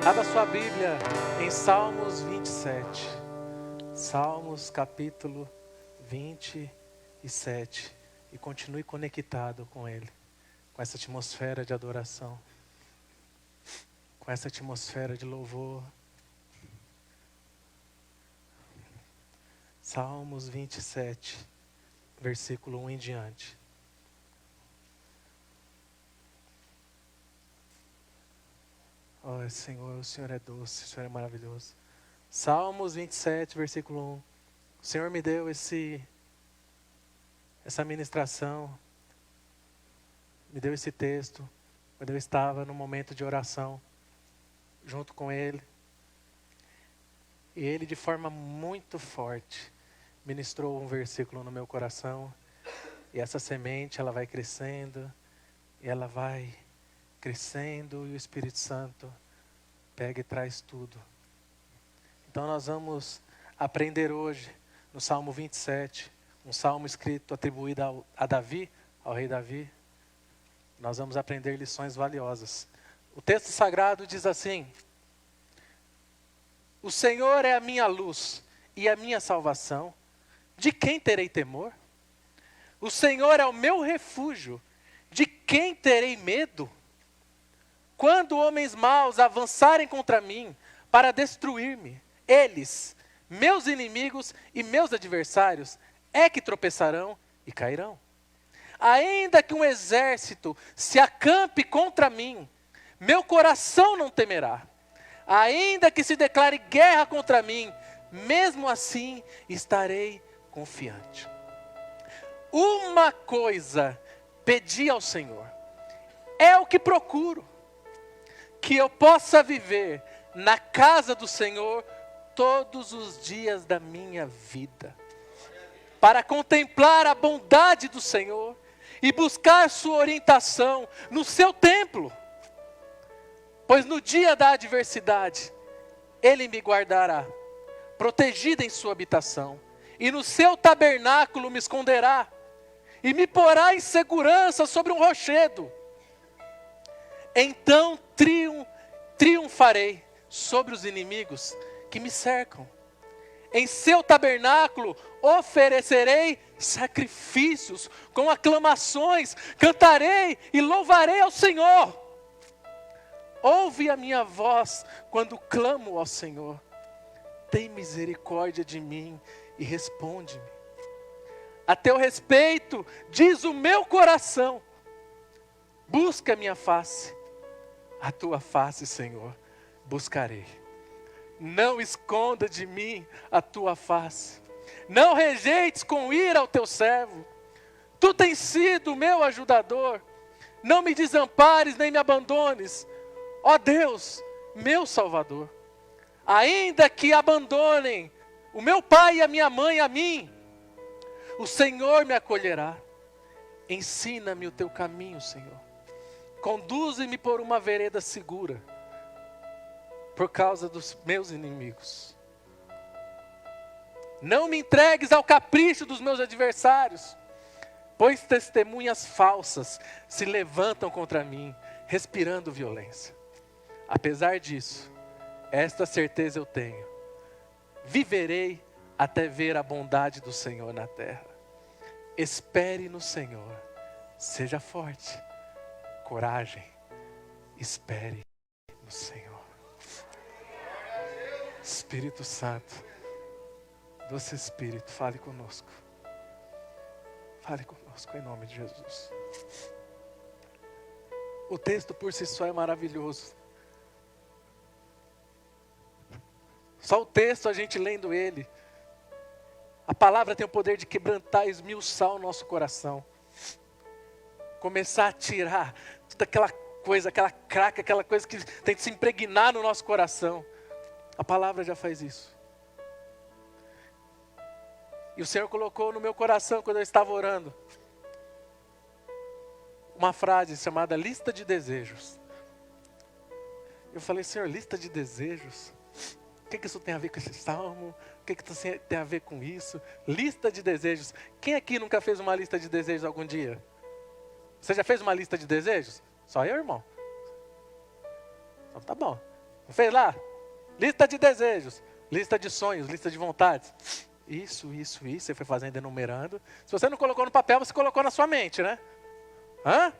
Abra sua Bíblia em Salmos 27. Salmos capítulo 27. E continue conectado com ele, com essa atmosfera de adoração, com essa atmosfera de louvor. Salmos 27, versículo 1 em diante. Oh, Senhor, o Senhor é doce, o Senhor é maravilhoso. Salmos 27, versículo 1. O Senhor me deu essa ministração, me deu esse texto, quando eu estava no momento de oração, junto com Ele. E Ele, de forma muito forte, ministrou um versículo no meu coração. E essa semente, ela vai crescendo, e ela vai crescendo, e o Espírito Santo pega e traz tudo. Então nós vamos aprender hoje, no Salmo 27, um salmo escrito, atribuído a Davi, ao rei Davi. Nós vamos aprender lições valiosas. O texto sagrado diz assim: o Senhor é a minha luz e a minha salvação, de quem terei temor? O Senhor é o meu refúgio, de quem terei medo? Quando homens maus avançarem contra mim para destruir-me, eles, meus inimigos e meus adversários, é que tropeçarão e cairão. Ainda que um exército se acampe contra mim, meu coração não temerá. Ainda que se declare guerra contra mim, mesmo assim estarei confiante. Uma coisa pedi ao Senhor, é o que procuro, que eu possa viver na casa do Senhor todos os dias da minha vida, para contemplar a bondade do Senhor e buscar sua orientação no seu templo. Pois no dia da adversidade, Ele me guardará, protegida em sua habitação, e no seu tabernáculo me esconderá, e me porá em segurança sobre um rochedo. Então triunfarei sobre os inimigos que me cercam. Em seu tabernáculo oferecerei sacrifícios com aclamações, cantarei e louvarei ao Senhor. Ouve a minha voz quando clamo ao Senhor. Tem misericórdia de mim e responde-me. A teu respeito, diz o meu coração, busca a minha face. A tua face, Senhor, buscarei. Não esconda de mim a tua face. Não rejeites com ira ao teu servo. Tu tens sido o meu ajudador. Não me desampares nem me abandones. Ó Deus, meu Salvador. Ainda que abandonem o meu pai e a minha mãe a mim, o Senhor me acolherá. Ensina-me o teu caminho, Senhor. Conduze-me por uma vereda segura, por causa dos meus inimigos. Não me entregues ao capricho dos meus adversários, pois testemunhas falsas se levantam contra mim, respirando violência. Apesar disso, esta certeza eu tenho: viverei até ver a bondade do Senhor na terra. Espere no Senhor, seja forte, coragem, espere no Senhor. Espírito Santo, doce Espírito, fale conosco. Fale conosco em nome de Jesus. O texto por si só é maravilhoso. Só o texto, a gente lendo ele, a palavra tem o poder de quebrantar e esmiuçar o nosso coração. Começar a tirar toda aquela coisa, aquela craca, aquela coisa que tem que se impregnar no nosso coração. A palavra já faz isso. E o Senhor colocou no meu coração, quando eu estava orando, uma frase chamada lista de desejos. Eu falei: Senhor, lista de desejos? O que isso tem a ver com esse salmo? O que isso tem a ver com isso? Lista de desejos. Quem aqui nunca fez uma lista de desejos algum dia? Você já fez uma lista de desejos? Só eu, irmão? Então tá bom. Não fez lá? Lista de desejos, lista de sonhos, lista de vontades. Isso, você foi fazendo, enumerando. Se você não colocou no papel, você colocou na sua mente, né? Hã?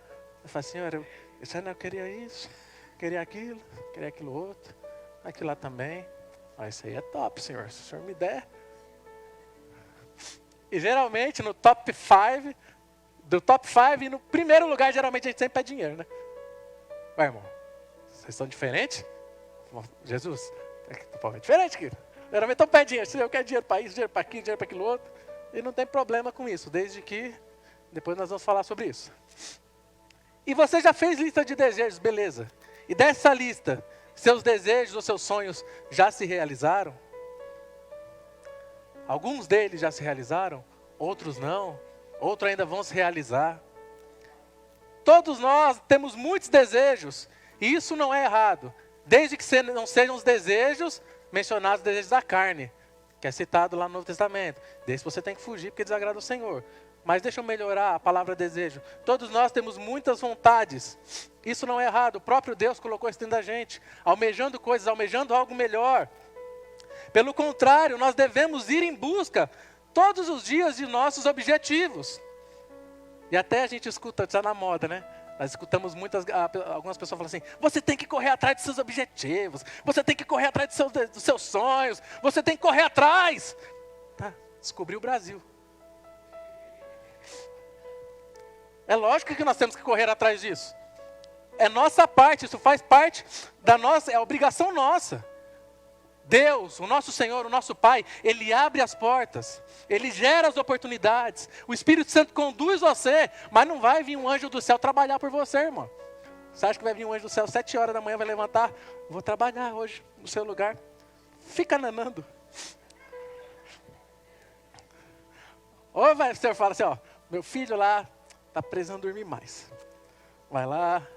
Eu falei, Senhor, eu queria isso, queria aquilo outro, aquilo lá também. Isso aí é top, Senhor, se o Senhor me der. E geralmente no top 5, do top 5, no primeiro lugar, geralmente a gente sempre pede dinheiro, né? Vai, irmão, vocês são diferentes? Jesus, é diferente, querido. Geralmente eu pede dinheiro, eu quero dinheiro para isso, dinheiro para aquilo, dinheiro para aquilo outro. E não tem problema com isso, desde que depois nós vamos falar sobre isso. E você já fez lista de desejos, beleza. E dessa lista, seus desejos ou seus sonhos já se realizaram? Alguns deles já se realizaram, outros não, outros ainda vão se realizar. Todos nós temos muitos desejos, e isso não é errado, desde que não sejam os desejos mencionados, os desejos da carne, que é citado lá no Novo Testamento. Desse você tem que fugir porque desagrada o Senhor. Mas deixa eu melhorar a palavra desejo. Todos nós temos muitas vontades. Isso não é errado. O próprio Deus colocou isso dentro da gente. Almejando coisas, almejando algo melhor. Pelo contrário, nós devemos ir em busca todos os dias de nossos objetivos. E até a gente escuta, está na moda, né? Nós escutamos algumas pessoas falando assim, você tem que correr atrás dos seus objetivos. Você tem que correr atrás dos seus sonhos. Você tem que correr atrás. Tá, descobriu o Brasil. É lógico que nós temos que correr atrás disso. É nossa parte, isso faz parte da nossa, é obrigação nossa. Deus, o nosso Senhor, o nosso Pai, Ele abre as portas, Ele gera as oportunidades. O Espírito Santo conduz você, mas não vai vir um anjo do céu trabalhar por você, irmão. Você acha que vai vir um anjo do céu 7 horas da manhã, vai levantar? Vou trabalhar hoje no seu lugar. Fica nanando. Ou vai, o Senhor fala assim, ó, meu filho lá está precisando dormir mais. Vai lá.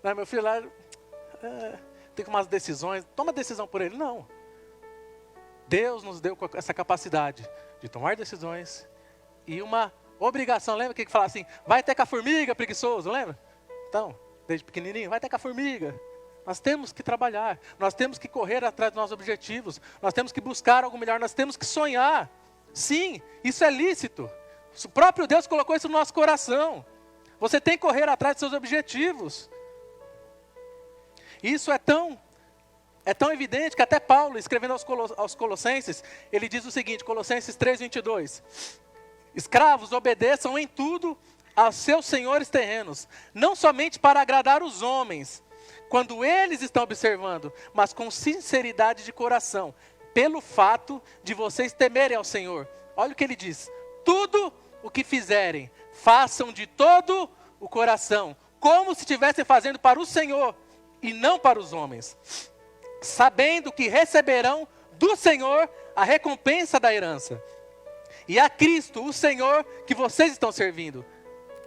Não, meu filho lá tem que tomar umas decisões. Toma decisão por ele. Não. Deus nos deu essa capacidade de tomar decisões e uma obrigação. Lembra que fala assim, vai até com a formiga, preguiçoso, lembra? Então, desde pequenininho, vai até com a formiga. Nós temos que trabalhar, nós temos que correr atrás dos nossos objetivos, nós temos que buscar algo melhor, nós temos que sonhar. Sim, isso é lícito. O próprio Deus colocou isso no nosso coração. Você tem que correr atrás dos seus objetivos. Isso é tão evidente que até Paulo, escrevendo aos Colossenses, ele diz o seguinte, Colossenses 3:22. Escravos, obedeçam em tudo aos seus senhores terrenos, não somente para agradar os homens, quando eles estão observando, mas com sinceridade de coração, pelo fato de vocês temerem ao Senhor. Olha o que ele diz, tudo o que fizerem, façam de todo o coração, como se estivessem fazendo para o Senhor e não para os homens, sabendo que receberão do Senhor a recompensa da herança. E a Cristo, o Senhor, que vocês estão servindo.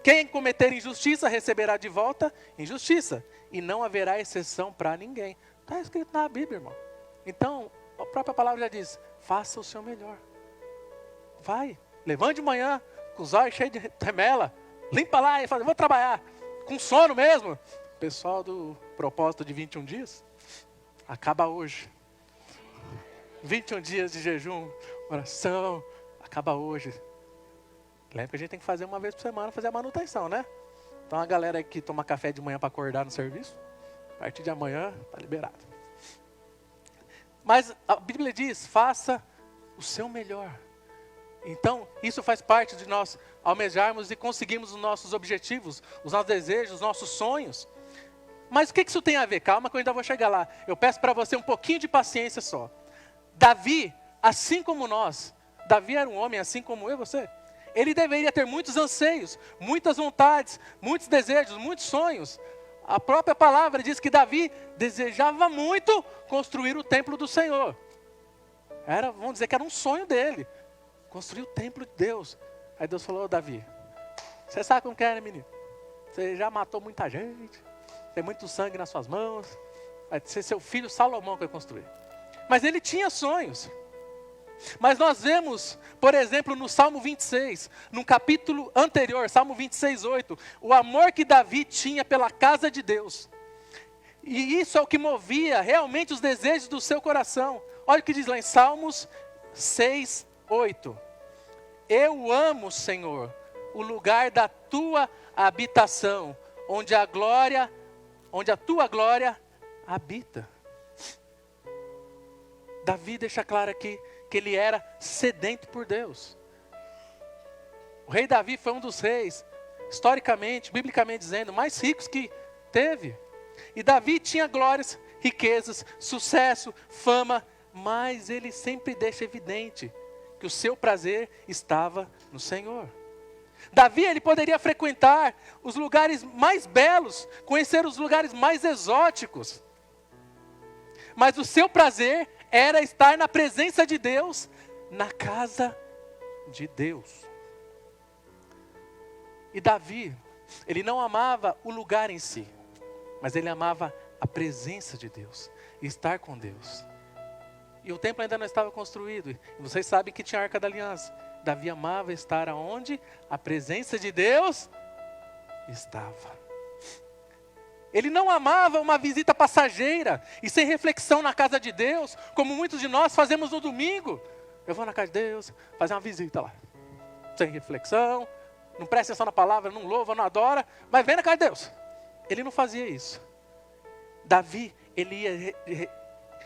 Quem cometer injustiça receberá de volta injustiça, e não haverá exceção para ninguém. Está escrito na Bíblia, irmão. Então, a própria palavra já diz, faça o seu melhor. Vai, levante de manhã, com os olhos cheios de remela, limpa lá e fala, vou trabalhar, com sono mesmo. Pessoal do propósito de 21 dias, acaba hoje. 21 dias de jejum, oração, acaba hoje. Lembra que a gente tem que fazer uma vez por semana, fazer a manutenção, né? Então a galera que toma café de manhã para acordar no serviço, a partir de amanhã está liberado. Mas a Bíblia diz, faça o seu melhor. Então, isso faz parte de nós almejarmos e conseguirmos os nossos objetivos, os nossos desejos, os nossos sonhos. Mas o que isso tem a ver? Calma que eu ainda vou chegar lá. Eu peço para você um pouquinho de paciência só. Davi, assim como nós, Davi era um homem assim como eu e você. Ele deveria ter muitos anseios, muitas vontades, muitos desejos, muitos sonhos. A própria palavra diz que Davi desejava muito construir o templo do Senhor. Vamos dizer que era um sonho dele. Construir o templo de Deus. Aí Deus falou, Davi, você sabe como que é, né, menino? Você já matou muita gente, tem muito sangue nas suas mãos. Vai ser seu filho Salomão que vai construir. Mas ele tinha sonhos. Mas nós vemos, por exemplo, no Salmo 26, num capítulo anterior, Salmo 26:8, o amor que Davi tinha pela casa de Deus. E isso é o que movia realmente os desejos do seu coração. Olha o que diz lá em Salmos 6, 8. Eu amo, Senhor, o lugar da tua habitação, onde a tua glória habita. Davi deixa claro aqui que ele era sedento por Deus. O rei Davi foi um dos reis, historicamente, biblicamente dizendo, mais ricos que teve. E Davi tinha glórias, riquezas, sucesso, fama, mas ele sempre deixa evidente que o seu prazer estava no Senhor. Davi, ele poderia frequentar os lugares mais belos, conhecer os lugares mais exóticos, mas o seu prazer era estar na presença de Deus, na casa de Deus. E Davi, ele não amava o lugar em si, mas ele amava a presença de Deus, estar com Deus. E o templo ainda não estava construído, e vocês sabem que tinha a Arca da Aliança. Davi amava estar aonde a presença de Deus estava. Ele não amava uma visita passageira e sem reflexão na casa de Deus, como muitos de nós fazemos no domingo. Eu vou na casa de Deus, fazer uma visita lá, sem reflexão, não presta atenção na palavra, não louva, não adora, mas vem na casa de Deus. Ele não fazia isso. Davi, ele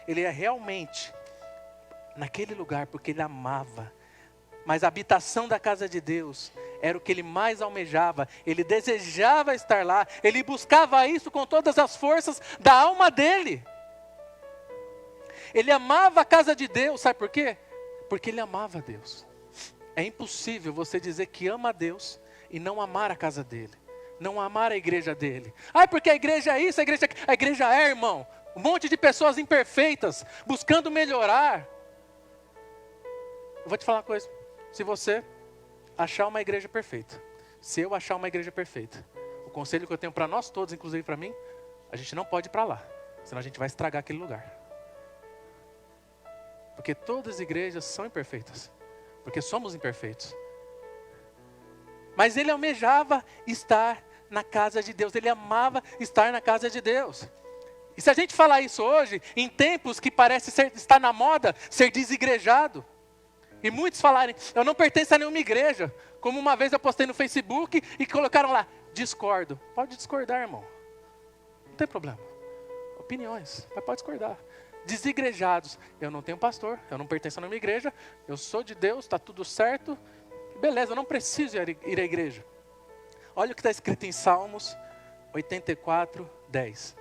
ia realmente naquele lugar porque ele amava. Mas a habitação da casa de Deus era o que ele mais almejava. Ele desejava estar lá. Ele buscava isso com todas as forças da alma dele. Ele amava a casa de Deus, sabe por quê? Porque ele amava a Deus. É impossível você dizer que ama a Deus e não amar a casa dele, não amar a igreja dele. Porque a igreja é isso, a igreja é, irmão, um monte de pessoas imperfeitas, buscando melhorar. Eu vou te falar uma coisa, se você achar uma igreja perfeita, se eu achar uma igreja perfeita, o conselho que eu tenho para nós todos, inclusive para mim, a gente não pode ir para lá, senão a gente vai estragar aquele lugar. Porque todas as igrejas são imperfeitas, porque somos imperfeitos. Mas ele almejava estar na casa de Deus, ele amava estar na casa de Deus. E se a gente falar isso hoje, em tempos que parece estar na moda, ser desigrejado, e muitos falarem, eu não pertenço a nenhuma igreja, como uma vez eu postei no Facebook e colocaram lá, discordo. Pode discordar, irmão, não tem problema, opiniões, mas pode discordar. Desigrejados, eu não tenho pastor, eu não pertenço a nenhuma igreja, eu sou de Deus, está tudo certo, beleza, eu não preciso ir à igreja. Olha o que está escrito em Salmos 84, 10.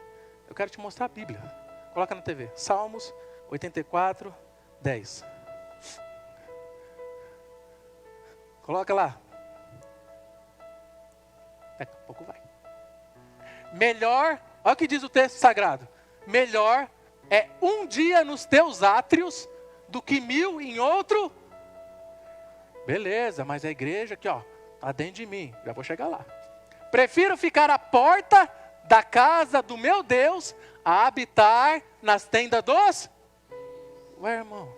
Eu quero te mostrar a Bíblia. Coloca na TV. Salmos 84, 10. Coloca lá. Daqui a pouco vai. Melhor, olha o que diz o texto sagrado. Melhor é um dia nos teus átrios do que 1000 em outro. Beleza, mas a igreja aqui, ó, está dentro de mim. Já vou chegar lá. Prefiro ficar à porta da casa do meu Deus a habitar nas tendas dos... Ué, irmão,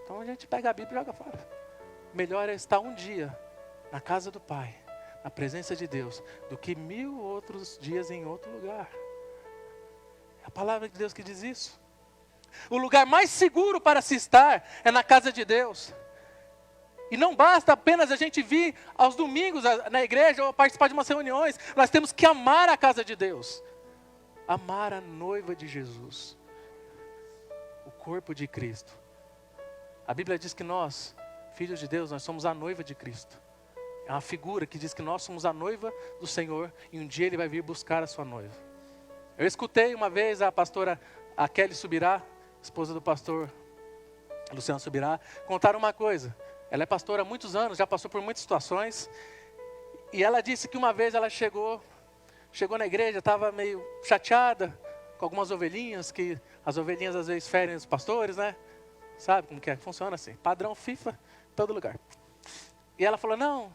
então a gente pega a Bíblia e joga fora. Melhor é estar um dia na casa do Pai, na presença de Deus, do que 1000 outros dias em outro lugar. É a palavra de Deus que diz isso. O lugar mais seguro para se estar é na casa de Deus. E não basta apenas a gente vir aos domingos na igreja ou participar de umas reuniões. Nós temos que amar a casa de Deus. Amar a noiva de Jesus. O corpo de Cristo. A Bíblia diz que nós, filhos de Deus, nós somos a noiva de Cristo. É uma figura que diz que nós somos a noiva do Senhor e um dia Ele vai vir buscar a sua noiva. Eu escutei uma vez a pastora Kelly Subirá, esposa do pastor Luciano Subirá, contar uma coisa. Ela é pastora há muitos anos, já passou por muitas situações. E ela disse que uma vez ela chegou na igreja, estava meio chateada com algumas ovelhinhas, que as ovelhinhas às vezes ferem os pastores, né? Sabe como que é? Funciona assim, padrão FIFA, em todo lugar. E ela falou, não,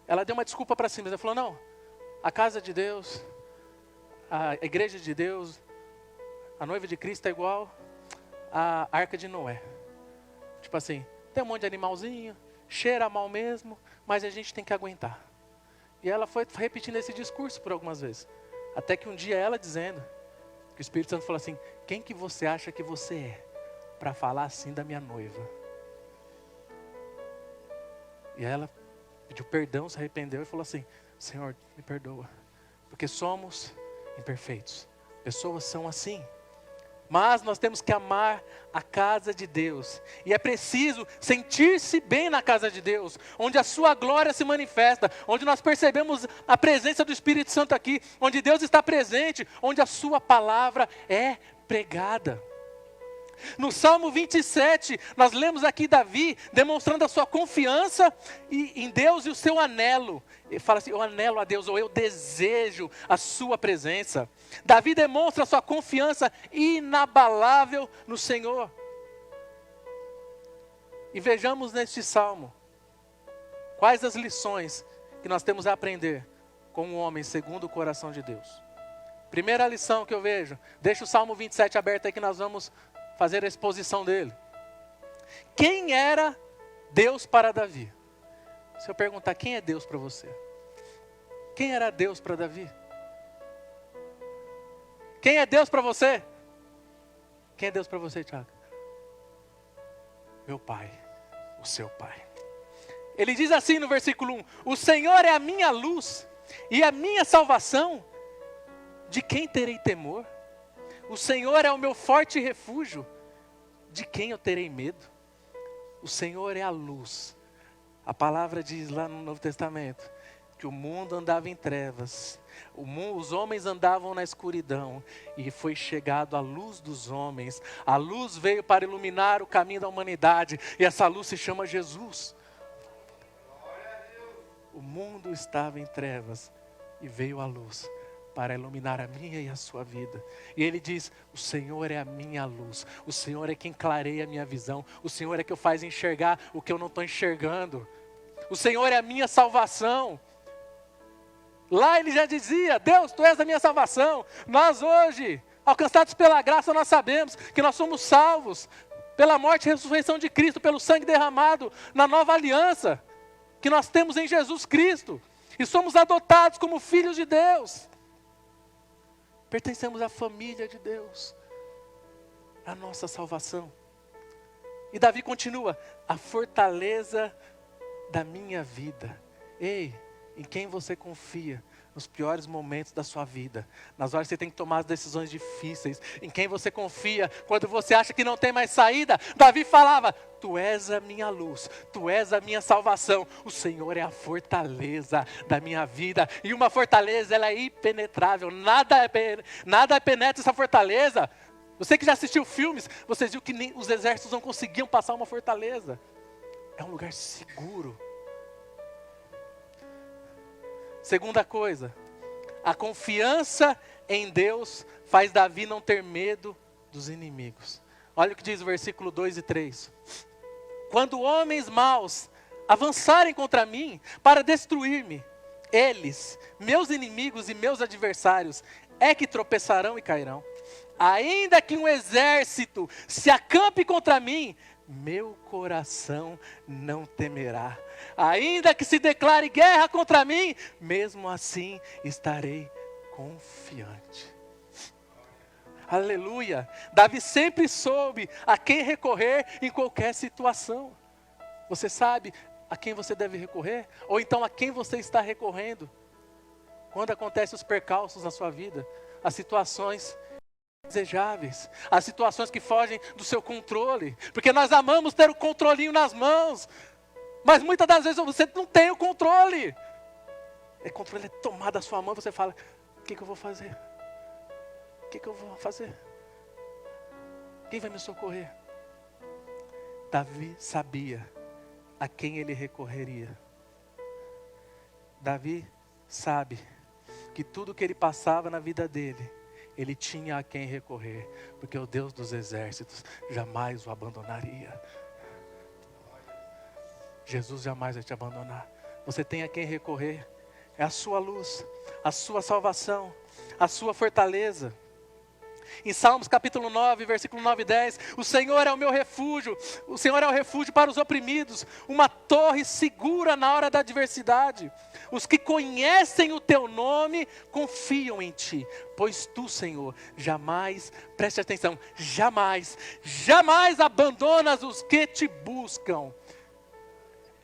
ela deu uma desculpa para si, mas ela falou, não, a casa de Deus, a igreja de Deus, a noiva de Cristo é igual à arca de Noé. Tipo assim, tem um monte de animalzinho, cheira mal mesmo, mas a gente tem que aguentar. E ela foi repetindo esse discurso por algumas vezes. Até que um dia ela dizendo O Espírito Santo falou assim: quem que você acha que você é para falar assim da minha noiva? E ela pediu perdão, se arrependeu e falou assim: Senhor, me perdoa, porque somos imperfeitos, pessoas são assim. Mas nós temos que amar a casa de Deus. E é preciso sentir-se bem na casa de Deus, onde a sua glória se manifesta, onde nós percebemos a presença do Espírito Santo aqui, onde Deus está presente, onde a sua palavra é pregada. No Salmo 27, nós lemos aqui Davi demonstrando a sua confiança em Deus e o seu anelo. Ele fala assim: eu anelo a Deus, ou eu desejo a sua presença. Davi demonstra a sua confiança inabalável no Senhor. E vejamos neste Salmo, quais as lições que nós temos a aprender com um homem segundo o coração de Deus. Primeira lição que eu vejo, deixa o Salmo 27 aberto aí que nós vamos fazer a exposição dele. Quem era Deus para Davi? Se eu perguntar, quem é Deus para você? Quem era Deus para Davi? Quem é Deus para você? Quem é Deus para você, Tiago? Meu pai, o seu pai. Ele diz assim no versículo 1: o Senhor é a minha luz e a minha salvação, de quem terei temor? O Senhor é o meu forte refúgio, de quem eu terei medo? O Senhor é a luz. A palavra diz lá no Novo Testamento que o mundo andava em trevas, os homens andavam na escuridão, e foi chegado a luz dos homens. A luz veio para iluminar o caminho da humanidade, e essa luz se chama Jesus. O mundo estava em trevas e veio a luz para iluminar a minha e a sua vida. E ele diz: o Senhor é a minha luz, o Senhor é quem clareia a minha visão, o Senhor é que eu faz enxergar o que eu não estou enxergando, o Senhor é a minha salvação. Lá ele já dizia: Deus, Tu és a minha salvação. Nós hoje, alcançados pela graça, nós sabemos que nós somos salvos pela morte e ressurreição de Cristo, pelo sangue derramado na nova aliança que nós temos em Jesus Cristo, e somos adotados como filhos de Deus. Pertencemos à família de Deus, a nossa salvação. E Davi continua: a fortaleza da minha vida. Ei, em quem você confia nos piores momentos da sua vida, nas horas que você tem que tomar as decisões difíceis? Em quem você confia quando você acha que não tem mais saída? Davi falava: Tu és a minha luz, Tu és a minha salvação, o Senhor é a fortaleza da minha vida. E uma fortaleza, ela é impenetrável, nada penetra essa fortaleza. Você que já assistiu filmes, você viu que nem os exércitos não conseguiam passar uma fortaleza. É um lugar seguro. Segunda coisa, a confiança em Deus faz Davi não ter medo dos inimigos. Olha o que diz o versículo 2 e 3. Quando homens maus avançarem contra mim para destruir-me, eles, meus inimigos e meus adversários, é que tropeçarão e cairão. Ainda que um exército se acampe contra mim, meu coração não temerá. Ainda que se declare guerra contra mim, mesmo assim estarei confiante. Aleluia. Davi sempre soube a quem recorrer em qualquer situação. Você sabe a quem você deve recorrer? Ou então a quem você está recorrendo? Quando acontecem os percalços na sua vida, as situações desejáveis, as situações que fogem do seu controle, porque nós amamos ter o controlinho nas mãos, mas muitas das vezes você não tem o controle. O controle é tomado da sua mão, você fala: o que eu vou fazer? O que eu vou fazer? Quem vai me socorrer? Davi sabia a quem ele recorreria. Davi sabe que tudo que ele passava na vida dele, ele tinha a quem recorrer, porque o Deus dos exércitos jamais o abandonaria. Jesus jamais vai te abandonar. Você tem a quem recorrer. É a sua luz, a sua salvação, a sua fortaleza. Em Salmos capítulo 9, versículo 9 e 10, o Senhor é o meu refúgio, o Senhor é o refúgio para os oprimidos, uma torre segura na hora da adversidade. Os que conhecem o teu nome confiam em ti, pois tu, Senhor, jamais, preste atenção, jamais, jamais abandonas os que te buscam.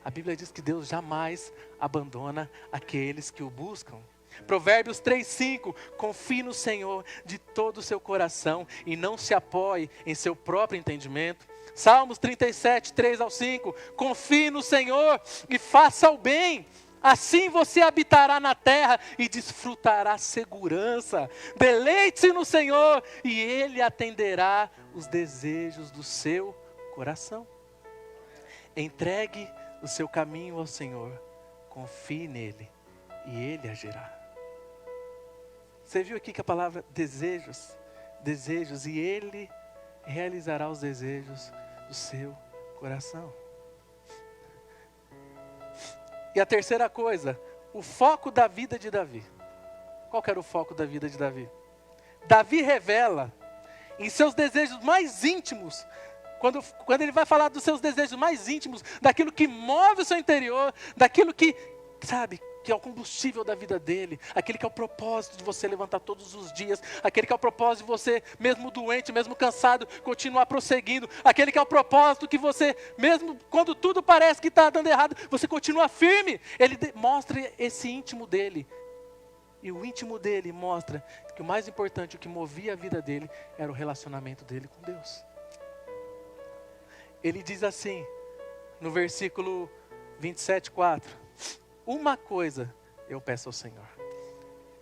A Bíblia diz que Deus jamais abandona aqueles que o buscam. Provérbios 3:5, confie no Senhor de todo o seu coração e não se apoie em seu próprio entendimento. Salmos 37, 3-5, confie no Senhor e faça o bem, assim você habitará na terra e desfrutará segurança. Deleite-se no Senhor e Ele atenderá os desejos do seu coração. Entregue o seu caminho ao Senhor, confie nele e Ele agirá. Você viu aqui que a palavra desejos, e Ele realizará os desejos do seu coração. E a terceira coisa, o foco da vida de Davi. Qual que era o foco da vida de Davi? Davi revela em seus desejos mais íntimos, quando ele vai falar dos seus desejos mais íntimos, daquilo que move o seu interior, daquilo que, sabe, que é o combustível da vida dele, aquele que é o propósito de você levantar todos os dias, aquele que é o propósito de você, mesmo doente, mesmo cansado, continuar prosseguindo, aquele que é o propósito que você, mesmo quando tudo parece que está dando errado, você continua firme. Ele mostra esse íntimo dele, e o íntimo dele mostra que o mais importante, o que movia a vida dele, era o relacionamento dele com Deus. Ele diz assim, no versículo 27:4, uma coisa eu peço ao Senhor.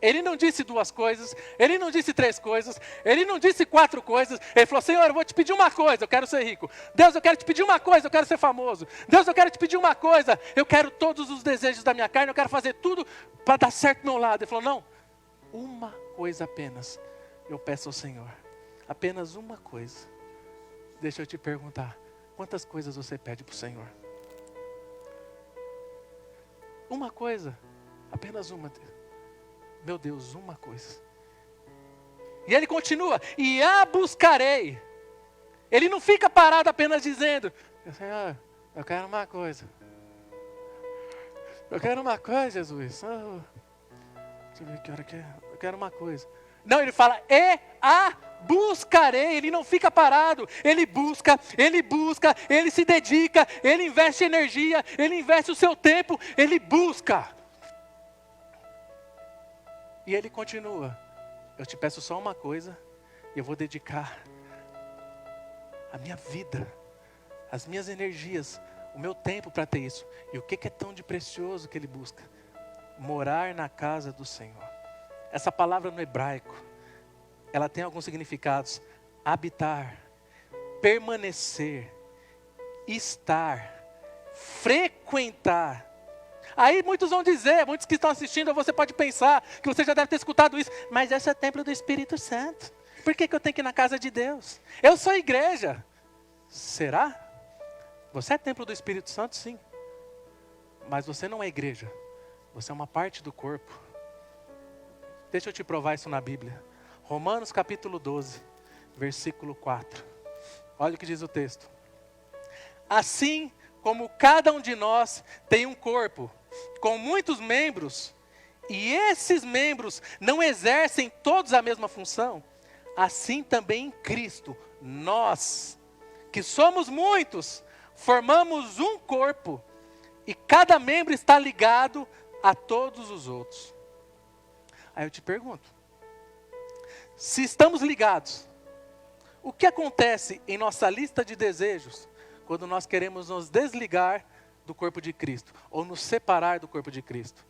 Ele não disse 2 coisas, ele não disse 3 coisas, ele não disse 4 coisas. Ele falou, Senhor, eu vou te pedir uma coisa, eu quero ser rico. Deus, eu quero te pedir uma coisa, eu quero ser famoso. Deus, eu quero te pedir uma coisa, eu quero todos os desejos da minha carne, eu quero fazer tudo para dar certo do meu lado. Ele falou, não, uma coisa apenas eu peço ao Senhor. Apenas uma coisa. Deixa eu te perguntar, quantas coisas você pede para o Senhor? Uma coisa, apenas uma. Meu Deus, uma coisa. E ele continua, e a buscarei. Ele não fica parado apenas dizendo, Senhor, eu quero uma coisa. Eu quero uma coisa, Jesus. Oh, deixa eu ver que hora que é. Eu quero uma coisa. Não, ele fala, e a buscarei. Ele não fica parado, ele busca, ele se dedica, ele investe energia, ele investe o seu tempo, ele busca. E ele continua, eu te peço só uma coisa, e eu vou dedicar a minha vida, as minhas energias, o meu tempo para ter isso. E o que é tão de precioso que ele busca? Morar na casa do Senhor. Essa palavra no hebraico, ela tem alguns significados: habitar, permanecer, estar, frequentar. Aí muitos vão dizer, muitos que estão assistindo, você pode pensar que você já deve ter escutado isso, mas esse é o templo do Espírito Santo. Por que eu tenho que ir na casa de Deus? Eu sou igreja. Será? Você é templo do Espírito Santo, sim. Mas você não é igreja. Você é uma parte do corpo. Deixa eu te provar isso na Bíblia. Romanos capítulo 12, versículo 4. Olha o que diz o texto. Assim como cada um de nós tem um corpo com muitos membros, e esses membros não exercem todos a mesma função, assim também em Cristo, nós, que somos muitos, formamos um corpo, e cada membro está ligado a todos os outros. Aí eu te pergunto, se estamos ligados, o que acontece em nossa lista de desejos quando nós queremos nos desligar do corpo de Cristo, ou nos separar do corpo de Cristo?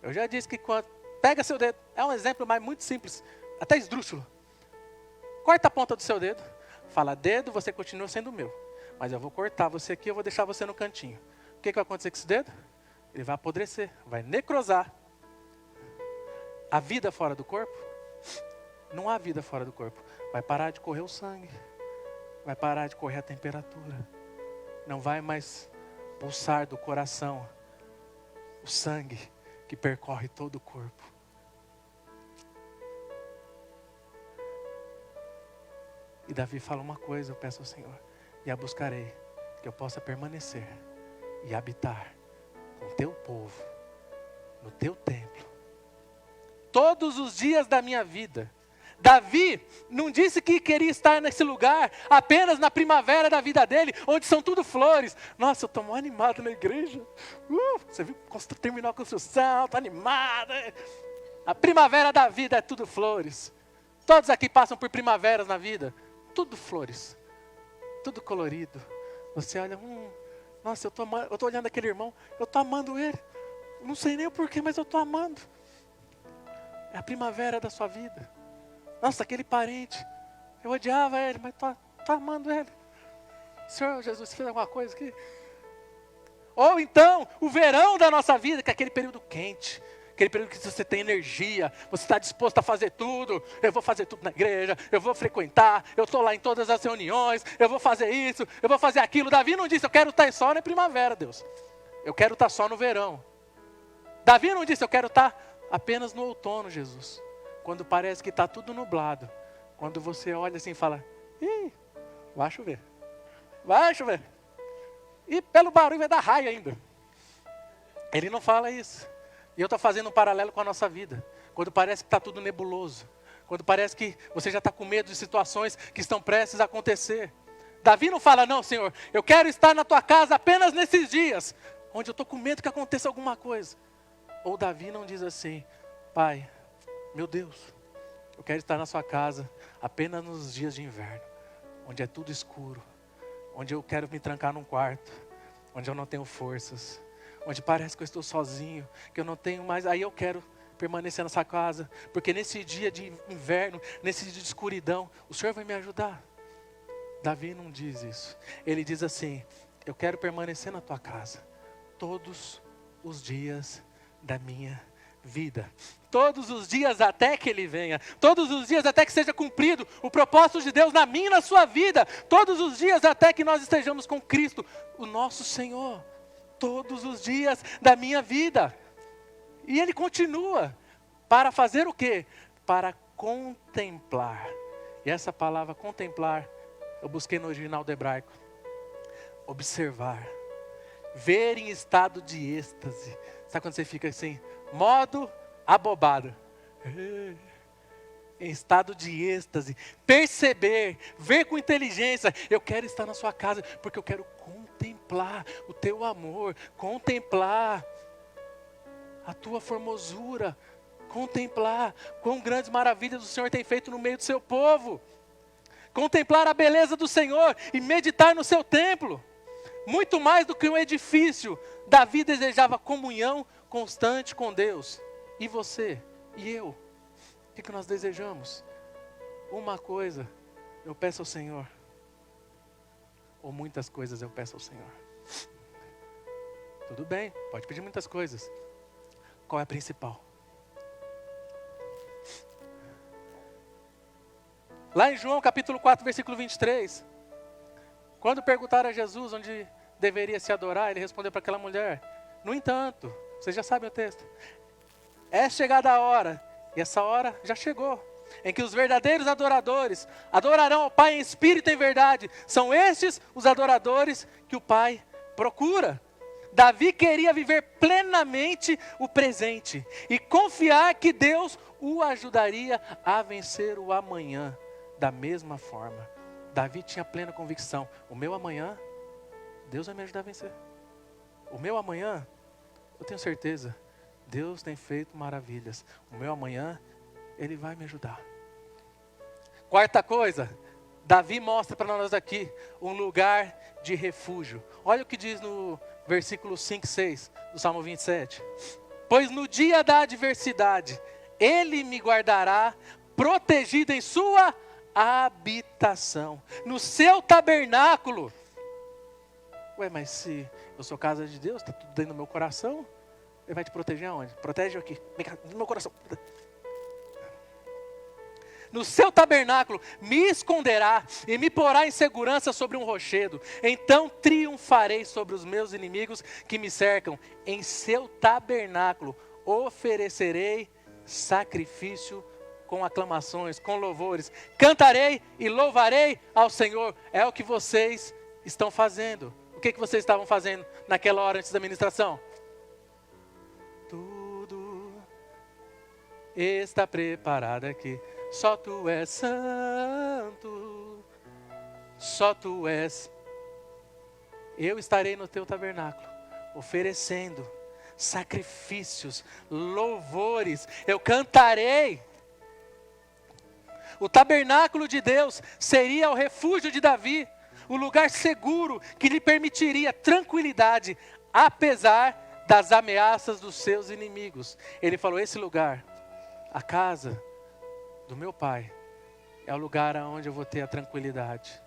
Eu já disse que quando pega seu dedo, é um exemplo mas muito simples, até esdrúxulo. Corta a ponta do seu dedo, fala, dedo, você continua sendo meu, mas eu vou cortar você aqui, eu vou deixar você no cantinho. O que vai acontecer com esse dedo? Ele vai apodrecer, vai necrosar. A vida fora do corpo? Não há vida fora do corpo. Vai parar de correr o sangue, vai parar de correr a temperatura, não vai mais pulsar do coração o sangue que percorre todo o corpo. Davi fala uma coisa, eu peço ao Senhor, e a buscarei, que eu possa permanecer e habitar com o teu povo, no teu templo, todos os dias da minha vida. Davi não disse que queria estar nesse lugar apenas na primavera da vida dele, onde são tudo flores. Nossa, eu estou muito animado na igreja. Você viu, terminou a construção, estou animado. A primavera da vida é tudo flores. Todos aqui passam por primaveras na vida. Tudo flores. Tudo colorido. Você olha, nossa, eu estou olhando aquele irmão, eu estou amando ele. Não sei nem o porquê, mas eu estou amando. É a primavera da sua vida. Nossa, aquele parente, eu odiava ele, mas estou amando ele. Senhor Jesus, você fez alguma coisa aqui? Ou então, o verão da nossa vida, que é aquele período quente. Aquele período que você tem energia, você está disposto a fazer tudo. Eu vou fazer tudo na igreja, eu vou frequentar, eu estou lá em todas as reuniões, eu vou fazer isso, eu vou fazer aquilo. Davi não disse, eu quero estar só na primavera, Deus. Eu quero estar só no verão. Davi não disse, eu quero estar apenas no outono, Jesus. Quando parece que está tudo nublado. Quando você olha assim e fala, vai chover. Vai chover. E pelo barulho vai dar raio ainda. Ele não fala isso. E eu estou fazendo um paralelo com a nossa vida. Quando parece que está tudo nebuloso. Quando parece que você já está com medo de situações que estão prestes a acontecer. Davi não fala, não, Senhor, eu quero estar na tua casa apenas nesses dias, onde eu estou com medo que aconteça alguma coisa. Ou Davi não diz assim, Pai, meu Deus, eu quero estar na sua casa apenas nos dias de inverno, onde é tudo escuro, onde eu quero me trancar num quarto, onde eu não tenho forças, onde parece que eu estou sozinho, que eu não tenho mais, aí eu quero permanecer nessa casa, porque nesse dia de inverno, nesse dia de escuridão, o Senhor vai me ajudar. Davi não diz isso, ele diz assim, eu quero permanecer na tua casa, todos os dias da minha vida, todos os dias até que Ele venha, todos os dias até que seja cumprido o propósito de Deus na minha e na sua vida, todos os dias até que nós estejamos com Cristo, o nosso Senhor, todos os dias da minha vida. E Ele continua, para fazer o quê? Para contemplar, e essa palavra contemplar, eu busquei no original do hebraico, observar, ver em estado de êxtase. Sabe quando você fica assim, modo abobado, em estado de êxtase, perceber, ver com inteligência, eu quero estar na sua casa, porque eu quero contemplar o teu amor, contemplar a tua formosura, contemplar quão grandes maravilhas o Senhor tem feito no meio do seu povo, contemplar a beleza do Senhor e meditar no seu templo. Muito mais do que um edifício, Davi desejava comunhão constante com Deus. E você? E eu? O que nós desejamos? Uma coisa eu peço ao Senhor. Ou muitas coisas eu peço ao Senhor. Tudo bem, pode pedir muitas coisas. Qual é a principal? Lá em João capítulo 4, versículo 23. Quando perguntaram a Jesus onde deveria se adorar, ele respondeu para aquela mulher, no entanto, vocês já sabem o texto, é chegada a hora, e essa hora já chegou, em que os verdadeiros adoradores adorarão ao Pai em espírito e em verdade. São estes os adoradores que o Pai procura. Davi queria viver plenamente o presente e confiar que Deus o ajudaria a vencer o amanhã. Da mesma forma, Davi tinha plena convicção, o meu amanhã, Deus vai me ajudar a vencer. O meu amanhã, eu tenho certeza, Deus tem feito maravilhas. O meu amanhã, Ele vai me ajudar. Quarta coisa, Davi mostra para nós aqui um lugar de refúgio. Olha o que diz no versículo 5 e 6 do Salmo 27. Pois no dia da adversidade, Ele me guardará protegido em sua habitação, no seu tabernáculo. Ué, mas se eu sou casa de Deus, está tudo dentro do meu coração, Ele vai te proteger aonde? Protege aqui, no meu coração. No seu tabernáculo me esconderá e me porá em segurança sobre um rochedo. Então triunfarei sobre os meus inimigos que me cercam. Em seu tabernáculo oferecerei sacrifício com aclamações, com louvores. Cantarei e louvarei ao Senhor. É o que vocês estão fazendo. O que vocês estavam fazendo naquela hora antes da ministração? Tudo está preparado aqui. Só tu és santo. Só tu és. Eu estarei no teu tabernáculo, oferecendo sacrifícios, louvores. Eu cantarei. O tabernáculo de Deus seria o refúgio de Davi, o lugar seguro que lhe permitiria tranquilidade, apesar das ameaças dos seus inimigos. Ele falou: esse lugar, a casa do meu pai, é o lugar onde eu vou ter a tranquilidade.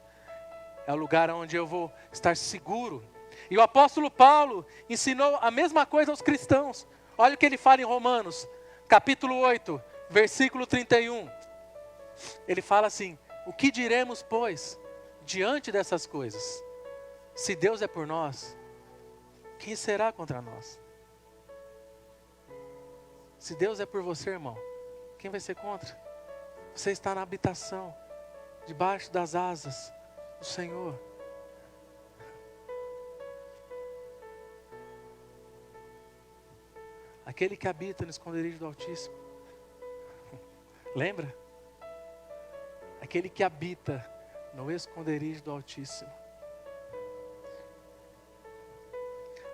É o lugar onde eu vou estar seguro. E o apóstolo Paulo ensinou a mesma coisa aos cristãos. Olha o que ele fala em Romanos, capítulo 8, versículo 31. Ele fala assim: o que diremos, pois, diante dessas coisas? Se Deus é por nós, quem será contra nós? Se Deus é por você, irmão, quem vai ser contra? Você está na habitação, debaixo das asas do Senhor. Aquele que habita no esconderijo do Altíssimo. Lembra? Aquele que habita no esconderijo do Altíssimo.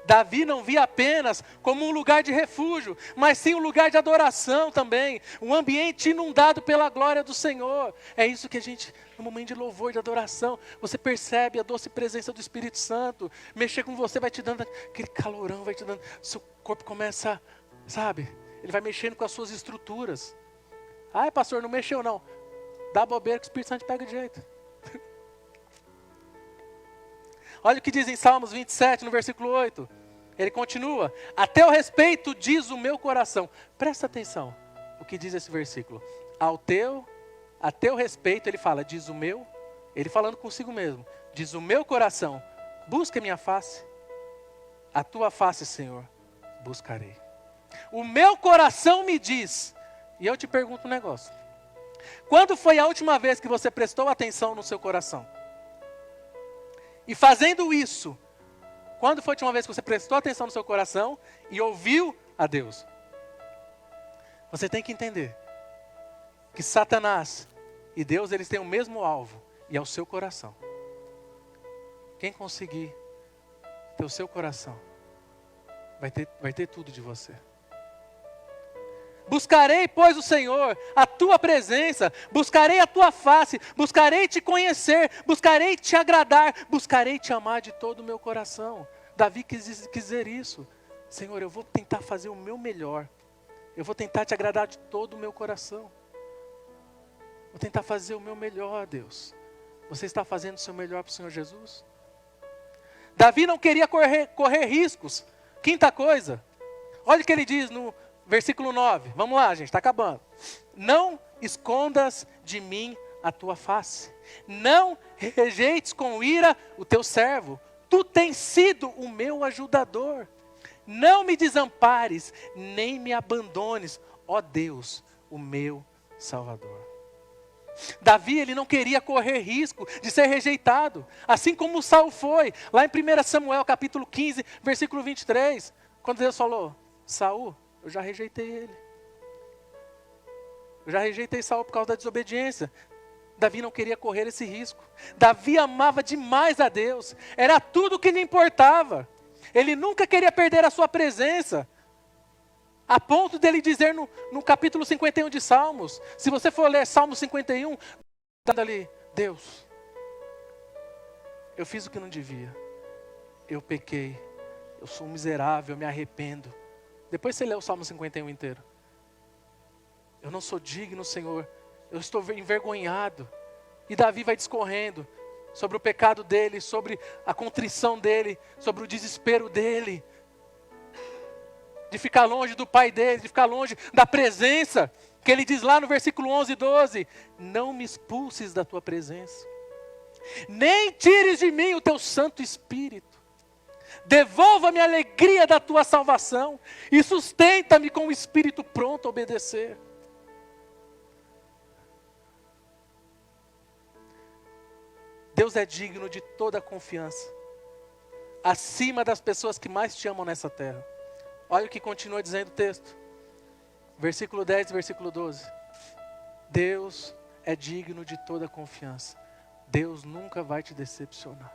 Davi não via apenas como um lugar de refúgio, mas sim um lugar de adoração também. Um ambiente inundado pela glória do Senhor. É isso que a gente, no momento de louvor, de adoração, você percebe a doce presença do Espírito Santo. Mexer com você vai te dando aquele calorão, vai te dando, seu corpo começa, sabe? Ele vai mexendo com as suas estruturas. Ai, pastor, não mexeu não. Dá bobeira que o Espírito Santo pega de jeito. Olha o que diz em Salmos 27, no versículo 8. Ele continua: a teu respeito diz o meu coração. Presta atenção o que diz esse versículo. A teu respeito, ele fala, diz o meu, ele falando consigo mesmo, diz o meu coração, busca minha face. A tua face, Senhor, buscarei. O meu coração me diz, e eu te pergunto um negócio. Quando foi a última vez que você prestou atenção no seu coração? E fazendo isso, quando foi a última vez que você prestou atenção no seu coração e ouviu a Deus? Você tem que entender que Satanás e Deus, eles têm o mesmo alvo, e é o seu coração. Quem conseguir ter o seu coração, vai ter tudo de você. Buscarei, pois, o Senhor, a tua presença, buscarei a tua face, buscarei te conhecer, buscarei te agradar, buscarei te amar de todo o meu coração. Davi quis dizer isso. Senhor, eu vou tentar fazer o meu melhor. Eu vou tentar te agradar de todo o meu coração. Vou tentar fazer o meu melhor, Deus. Você está fazendo o seu melhor para o Senhor Jesus? Davi não queria correr riscos. Quinta coisa, olha o que ele diz no versículo 9, vamos lá, gente, está acabando. Não escondas de mim a tua face. Não rejeites com ira o teu servo. Tu tens sido o meu ajudador. Não me desampares, nem me abandones, ó Deus, o meu Salvador. Davi, ele não queria correr risco de ser rejeitado. Assim como Saul foi. Lá em 1 Samuel, capítulo 15, versículo 23. Quando Deus falou, Saul, eu já rejeitei ele. Eu já rejeitei Saul por causa da desobediência. Davi não queria correr esse risco. Davi amava demais a Deus. Era tudo o que lhe importava. Ele nunca queria perder a sua presença. A ponto dele dizer no capítulo 51 de Salmos. Se você for ler Salmo 51, dando ali, Deus, eu fiz o que não devia. Eu pequei. Eu sou um miserável, eu me arrependo. Depois você lê o Salmo 51 inteiro. Eu não sou digno, Senhor. Eu estou envergonhado. E Davi vai discorrendo sobre o pecado dele, sobre a contrição dele, sobre o desespero dele. De ficar longe do pai dele, de ficar longe da presença. Que ele diz lá no versículo 11 e 12. Não me expulses da tua presença. Nem tires de mim o teu Santo Espírito. Devolva-me a alegria da tua salvação e sustenta-me com o espírito pronto a obedecer. Deus é digno de toda a confiança, acima das pessoas que mais te amam nessa terra. Olha o que continua dizendo o texto. Versículo 10 e versículo 12. Deus é digno de toda a confiança. Deus nunca vai te decepcionar.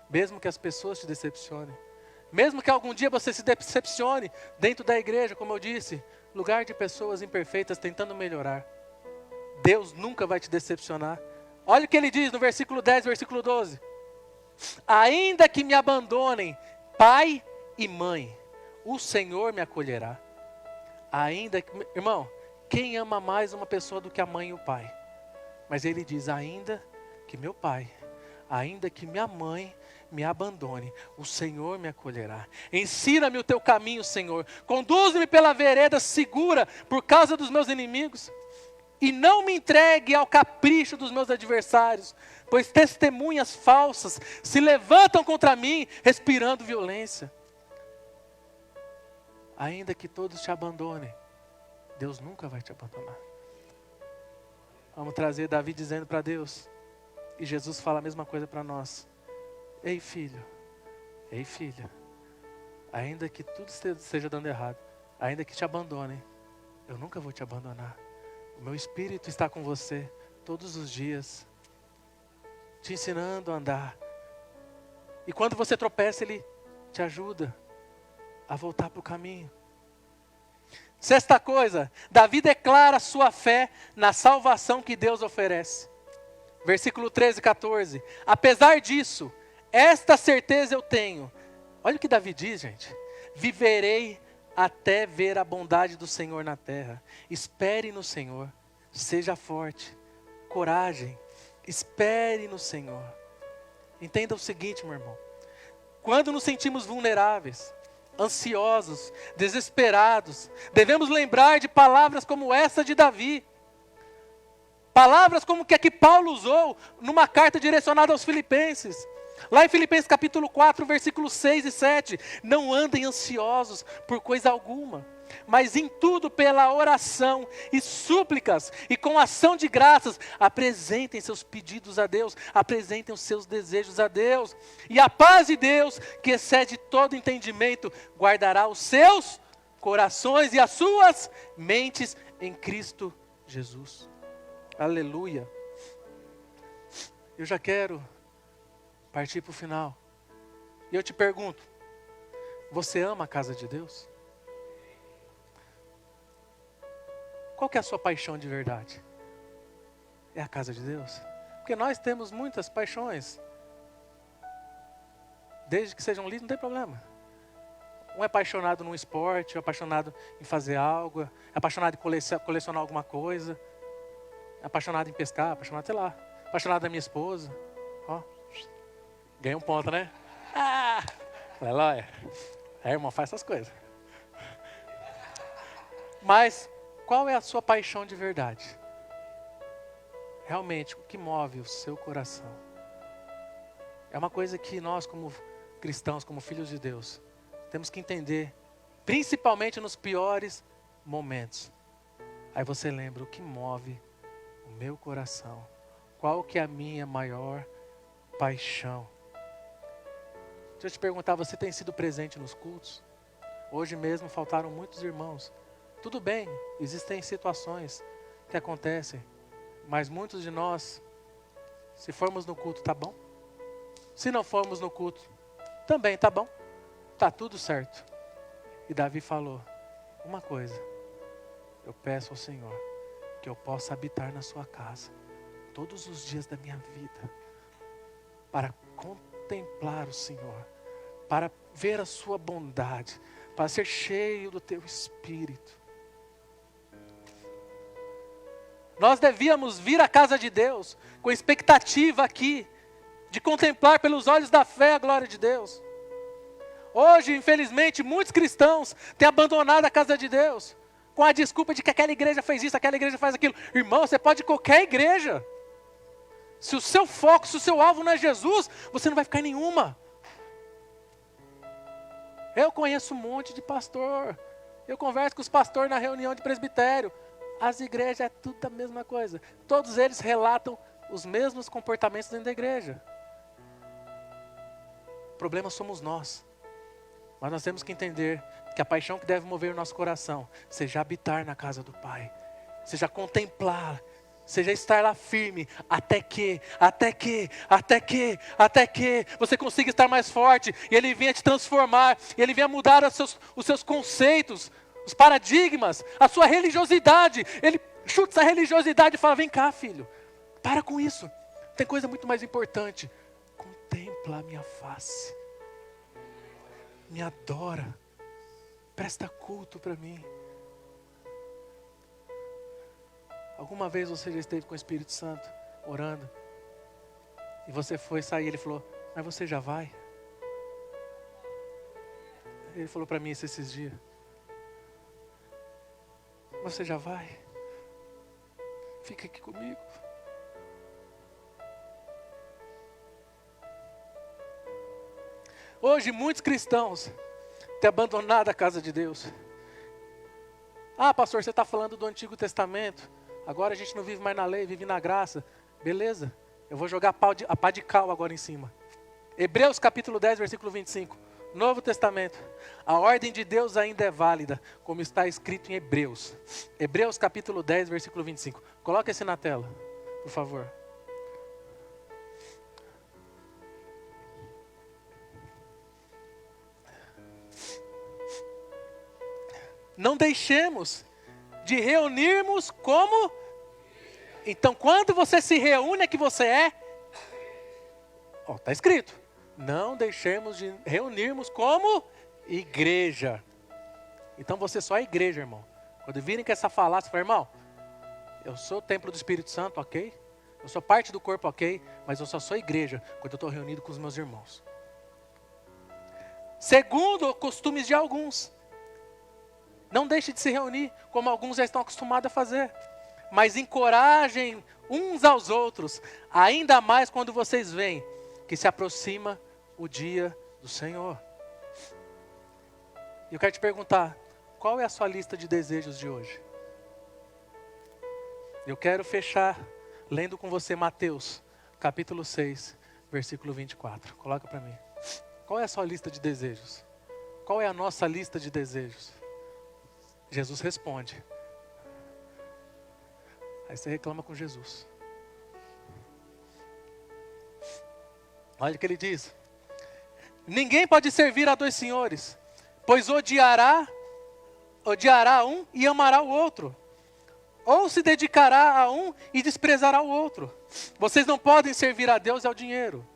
Mesmo que as pessoas te decepcionem. Mesmo que algum dia você se decepcione dentro da igreja, como eu disse, lugar de pessoas imperfeitas tentando melhorar. Deus nunca vai te decepcionar. Olha o que ele diz no versículo 10, versículo 12. Ainda que me abandonem pai e mãe, o Senhor me acolherá. Ainda que, irmão, quem ama mais uma pessoa do que a mãe e o pai? Mas ele diz, ainda que meu pai, ainda que minha mãe me abandone, o Senhor me acolherá. Ensina-me o teu caminho, Senhor. Conduz-me pela vereda segura por causa dos meus inimigos. E não me entregue ao capricho dos meus adversários, pois testemunhas falsas se levantam contra mim, respirando violência. Ainda que todos te abandonem, Deus nunca vai te abandonar. Vamos trazer Davi dizendo para Deus, e Jesus fala a mesma coisa para nós. Ei filho, ei filha, ainda que tudo esteja dando errado, ainda que te abandonem, eu nunca vou te abandonar. O meu Espírito está com você todos os dias, te ensinando a andar. E quando você tropeça, Ele te ajuda a voltar para o caminho. Sexta coisa, Davi declara sua fé na salvação que Deus oferece. Versículo 13 e 14. Apesar disso, esta certeza eu tenho. Olha o que Davi diz, gente. Viverei até ver a bondade do Senhor na terra. Espere no Senhor, seja forte, coragem, espere no Senhor. Entenda o seguinte, meu irmão. Quando nos sentimos vulneráveis, ansiosos, desesperados, devemos lembrar de palavras como essa de Davi. Palavras como que Paulo usou numa carta direcionada aos Filipenses. Lá em Filipenses capítulo 4, versículos 6 e 7. Não andem ansiosos por coisa alguma, mas em tudo pela oração e súplicas e com ação de graças, apresentem seus pedidos a Deus, apresentem os seus desejos a Deus. E a paz de Deus, que excede todo entendimento, guardará os seus corações e as suas mentes em Cristo Jesus. Aleluia. Eu já quero partir para o final. E eu te pergunto, você ama a casa de Deus? Qual que é a sua paixão de verdade? É a casa de Deus? Porque nós temos muitas paixões. Desde que sejam lindas, não tem problema. Um é apaixonado num esporte, é apaixonado em fazer algo, é apaixonado em colecionar alguma coisa, é apaixonado em pescar, apaixonado, sei lá, apaixonado da minha esposa. Ó, ganhei um ponto, né? Aleluia. Irmão, faz essas coisas. Mas qual é a sua paixão de verdade? Realmente, o que move o seu coração? É uma coisa que nós, como cristãos, como filhos de Deus, temos que entender, principalmente nos piores momentos. Aí você lembra o que move o meu coração. Qual que é a minha maior paixão? Deixa eu te perguntar, você tem sido presente nos cultos? Hoje mesmo faltaram muitos irmãos. Tudo bem, existem situações que acontecem, mas muitos de nós, se formos no culto, tá bom? Se não formos no culto, também tá bom? Tá tudo certo. E Davi falou, uma coisa, eu peço ao Senhor, que eu possa habitar na sua casa, todos os dias da minha vida, para contemplar o Senhor, para ver a sua bondade, para ser cheio do teu Espírito. Nós devíamos vir à casa de Deus com expectativa aqui de contemplar pelos olhos da fé a glória de Deus. Hoje, infelizmente, muitos cristãos têm abandonado a casa de Deus com a desculpa de que aquela igreja fez isso, aquela igreja faz aquilo. Irmão, você pode ir em qualquer igreja. Se o seu foco, se o seu alvo não é Jesus, você não vai ficar em nenhuma. Eu conheço um monte de pastor. Eu converso com os pastores na reunião de presbitério. As igrejas é tudo a mesma coisa. Todos eles relatam os mesmos comportamentos dentro da igreja. O problema somos nós. Mas nós temos que entender que a paixão que deve mover o nosso coração seja habitar na casa do Pai, seja contemplar, seja estar lá firme, até que você consiga estar mais forte, e Ele venha te transformar, e Ele venha mudar os seus conceitos, os paradigmas, a sua religiosidade. Ele chuta essa religiosidade e fala: vem cá, filho, para com isso, tem coisa muito mais importante. Contempla a minha face, me adora, presta culto para mim. Alguma vez você já esteve com o Espírito Santo orando e você foi sair, ele falou: mas você já vai? Ele falou para mim isso esses dias: você já vai? Fica aqui comigo. Hoje muitos cristãos têm abandonado a casa de Deus. Ah, pastor, você está falando do Antigo Testamento. Agora a gente não vive mais na lei, vive na graça. Beleza, eu vou jogar a pá de cal agora em cima. Hebreus capítulo 10, versículo 25. Novo Testamento. A ordem de Deus ainda é válida, como está escrito em Hebreus. Hebreus capítulo 10, versículo 25. Coloca esse na tela, por favor. Não deixemos de reunirmos como... Então, quando você se reúne, é que você é... Está escrito. Não deixemos de reunirmos como igreja. Então, você só é igreja, irmão. Quando virem com essa falácia, fala: irmão, eu sou o templo do Espírito Santo, ok? Eu sou parte do corpo, ok? Mas eu só sou igreja quando eu estou reunido com os meus irmãos. Segundo, costumes de alguns. Não deixe de se reunir, como alguns já estão acostumados a fazer. Mas encorajem uns aos outros, ainda mais quando vocês veem que se aproxima o dia do Senhor. E eu quero te perguntar, qual é a sua lista de desejos de hoje? Eu quero fechar lendo com você Mateus, capítulo 6, versículo 24. Coloca para mim. Qual é a sua lista de desejos? Qual é a nossa lista de desejos? Jesus responde. Aí você reclama com Jesus. Olha o que ele diz: ninguém pode servir a dois senhores, pois odiará um e amará o outro, ou se dedicará a um e desprezará o outro. Vocês não podem servir a Deus e ao dinheiro.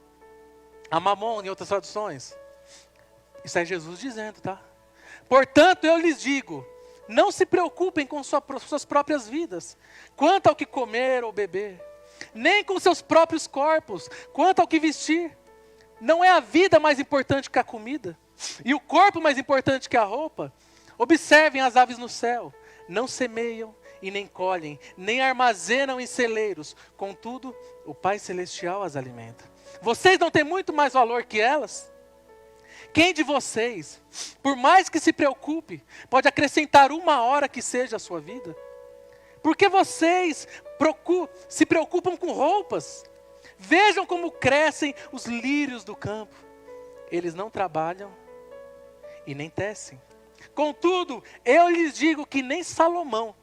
A mamon, em outras traduções. Isso é Jesus dizendo, tá? Portanto, eu lhes digo, não se preocupem com suas próprias vidas, quanto ao que comer ou beber, nem com seus próprios corpos, quanto ao que vestir. Não é a vida mais importante que a comida, e o corpo mais importante que a roupa? Observem as aves no céu, não semeiam e nem colhem, nem armazenam em celeiros, contudo, o Pai Celestial as alimenta. Vocês não têm muito mais valor que elas? Quem de vocês, por mais que se preocupe, pode acrescentar uma hora que seja a sua vida? Porque vocês se preocupam com roupas? Vejam como crescem os lírios do campo. Eles não trabalham e nem tecem. Contudo, eu lhes digo que nem Salomão,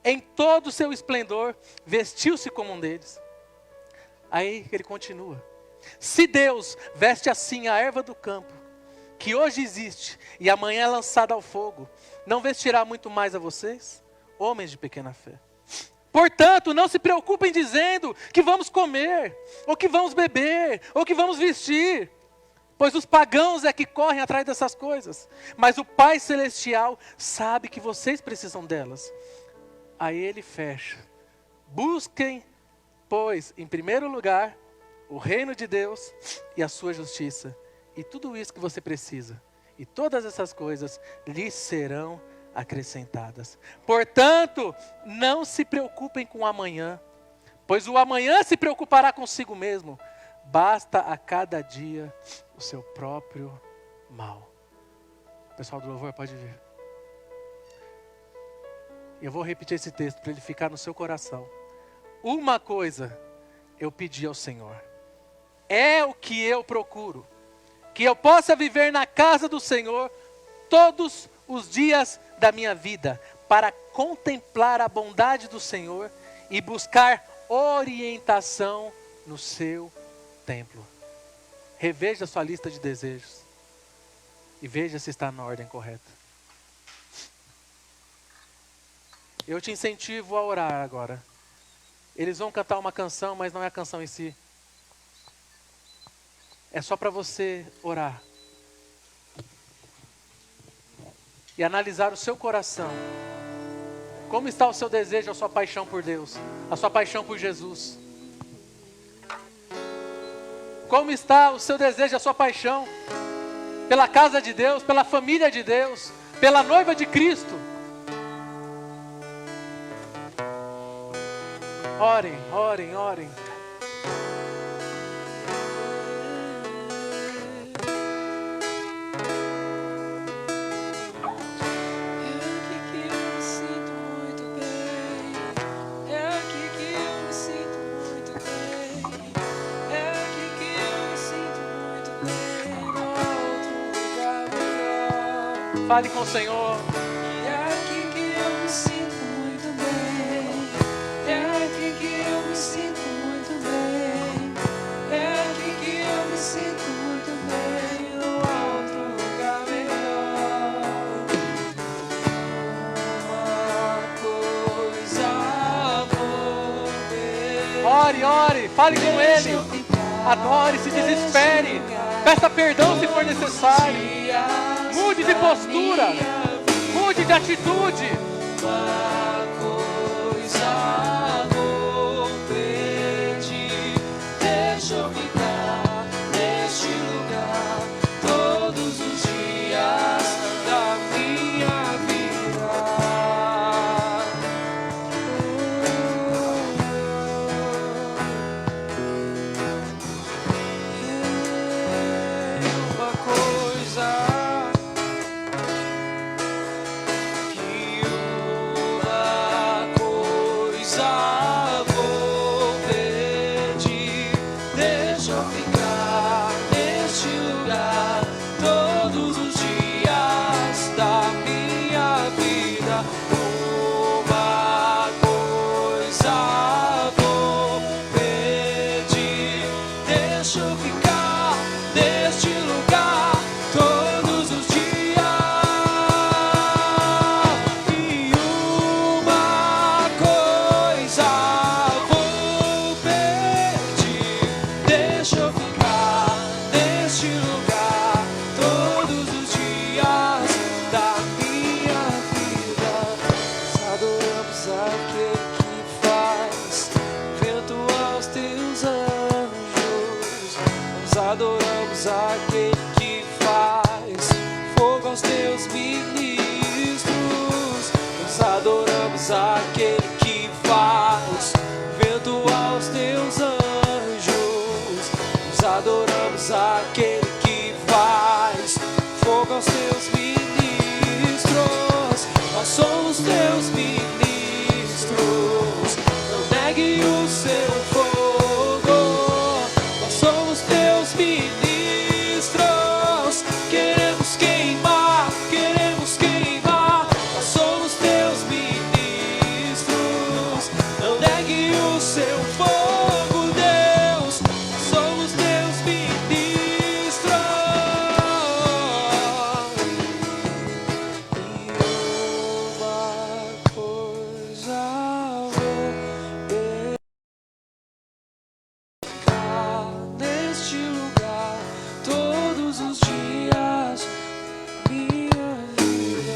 em todo o seu esplendor, vestiu-se como um deles. Aí ele continua. Se Deus veste assim a erva do campo, que hoje existe e amanhã é lançada ao fogo, não vestirá muito mais a vocês, homens de pequena fé? Portanto, não se preocupem dizendo que vamos comer, ou que vamos beber, ou que vamos vestir, pois os pagãos é que correm atrás dessas coisas, mas o Pai Celestial sabe que vocês precisam delas. Aí ele fecha. Busquem, pois, em primeiro lugar, o reino de Deus e a sua justiça, e tudo isso que você precisa, e todas essas coisas lhes serão acrescentadas. Portanto, não se preocupem com o amanhã, pois o amanhã se preocupará consigo mesmo. Basta a cada dia o seu próprio mal. O pessoal do louvor pode vir. Eu vou repetir esse texto para ele ficar no seu coração. Uma coisa eu pedi ao Senhor, é o que eu procuro, que eu possa viver na casa do Senhor todos os dias da minha vida, para contemplar a bondade do Senhor e buscar orientação no seu templo. Reveja sua lista de desejos e veja se está na ordem correta. Eu te incentivo a orar agora. Eles vão cantar uma canção, mas não é a canção em si. É só para você orar e analisar o seu coração. Como está o seu desejo, a sua paixão por Deus, a sua paixão por Jesus? Como está o seu desejo, a sua paixão pela casa de Deus, pela família de Deus, pela noiva de Cristo? Orem, orem, orem. Fale com o Senhor. É aqui que eu me sinto muito bem. É aqui que eu me sinto muito bem. É aqui que eu me sinto muito bem. No outro lugar melhor. Uma coisa vou ver. Ore, ore, fale com Ele. Adore, se desespere. Peça perdão se for necessário. Mude de postura, mude de atitude. Uma coisa vou pedir, deixa eu ficar neste lugar todos os dias da minha vida. Uma coisa adoramos aquele que faz fogo aos teus ministros. Nós adoramos aquele que faz vento aos teus anjos. Nós adoramos aquele que faz fogo aos teus ministros. Nós somos teus ministros. Não negue o seu fogo.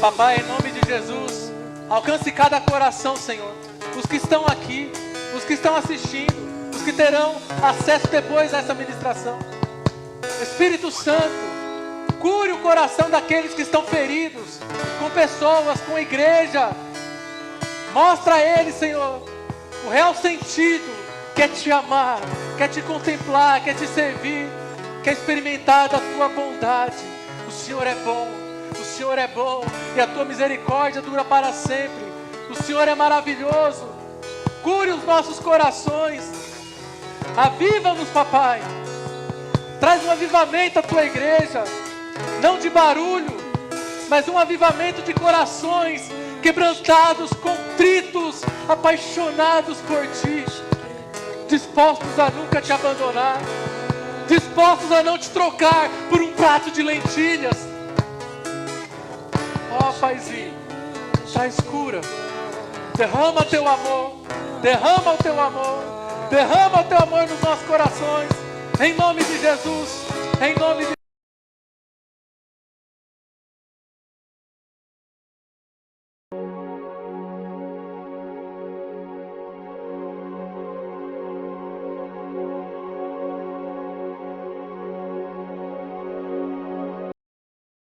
Papai, em nome de Jesus, alcance cada coração, Senhor. Os que estão aqui, os que estão assistindo, os que terão acesso depois a essa ministração. Espírito Santo, cure o coração daqueles que estão feridos, com pessoas, com a igreja. Mostra a eles, Senhor, o real sentido que é te amar, quer te contemplar, quer te servir, quer experimentar da tua bondade. O Senhor é bom. O Senhor é bom e a tua misericórdia dura para sempre. O Senhor é maravilhoso. Cure os nossos corações. Aviva-nos, papai. Traz um avivamento à tua igreja, não de barulho, mas um avivamento de corações quebrantados, contritos, apaixonados por ti, dispostos a nunca te abandonar, dispostos a não te trocar por um prato de lentilhas. Ó Paizinho, traz cura, derrama teu amor, derrama o teu amor, derrama o teu amor nos nossos corações, em nome de Jesus, em nome de